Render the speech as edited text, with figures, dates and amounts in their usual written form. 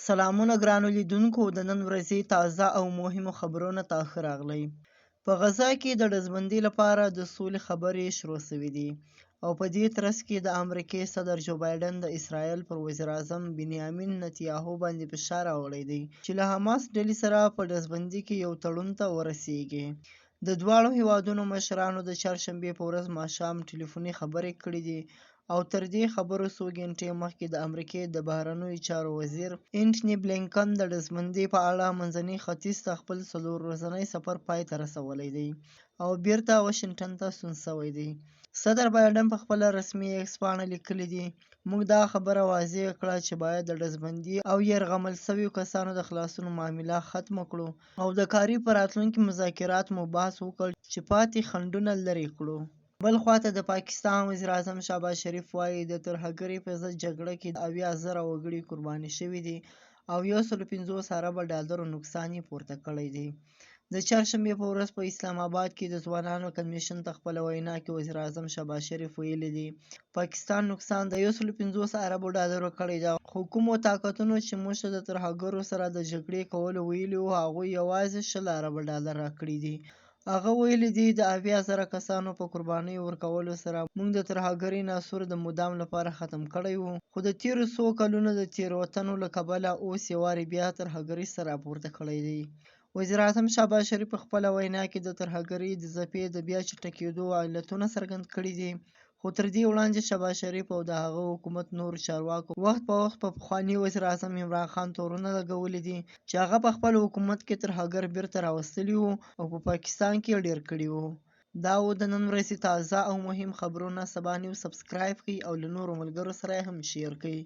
سلامونه ګرانو لیدونکو د نن ورځې تازه او مهمو خبرونو ته ښه راغلی. په غزا کې د ډزبندۍ لپاره د سولې خبرې شروع شوې دي او په دې ترڅ کې د امریکې صدر جو بایډن د اسرائیل پر وزیر اعظم بنیامین نتیاهو باندې فشار راوړی دی چې له حماس ډلې سره په ډزبندۍ کې یو تړون ته ورسیږي. د دواړو هیوادونو مشرانو د چهارشنبې په ورځ ماښام ټلیفوني خبرې کړې دي او تر دې خبرو څو ګنټې مخکې د امریکې د بهرنیو چارو وزیر انټوني بلینکن د ډزبندۍ په اړه منځني ختیځ ته خپل 4 ورځنی سفر پای ته رسولی دی او بیرته واشنګټن ته ستون شوی دی. صدر بایډن په خپله رسمي ایکس پاڼه لیکلي دي، موږ دا خبره واضح کړه چې باید د ډزبندۍ او یرغمل شویو کسانو د خلاصون معامله ختمه کړو او د کاري په راتلونکي مذاکرات مو بحث وکړ چې پاتې خنډونه لرې کړو. بل خواته د پاکستان وزیر اعظم شهباز شریف وایي د ترهګرۍ په ضد جګړه کې 80,000 وګړي قرباني شوي دي او $150 اربه نقصان یې پورته کړی دی. د چهارشنبې په ورځ په اسلام آباد کې د ځوانانو کمیشن ته خپله وینا کې وزیر اعظم شهباز شریف ویلي دي پاکستان نقصان د $150 اربو کړی دی، خو کومو طاقتونو چې موږ ته د ترهګرو سره د جګړې کولو ویلي وو هغوی یوازې $100 اربه راکړي دي. هغه ویلي دي د 80,000 کسانو په قربانیو ورکولو سره موږ د ترهګرۍ ناسور د مدام لپاره ختم کړی وو، خو د تیرو څو کلونو د تیروتنو له کبله اوس یې وارې بیا ترهګرۍ سر راپورته کړی دی. وزیر اعظم شهباز شریف په خپله وینا کې د ترهګرۍ د څپې د بیا چټکېدو علتونه څرګند کړي دي، خو تر دې وړاندې شهباز شریف او د هغه حکومت نورو چارواکو وخت په وخت په پخواني وزیر اعظم عمران خان تورونه لګولي دي چې هغه په خپل حکومت کې ترهګر بیرته راوستلي وو او په پاکستان کې ډېر کړي وو. دا و د نن ورځې تازه او مهم خبرونه. سبا نیوز سبسکرایب کړئ او له نورو ملګرو سره هم شیر کړئ.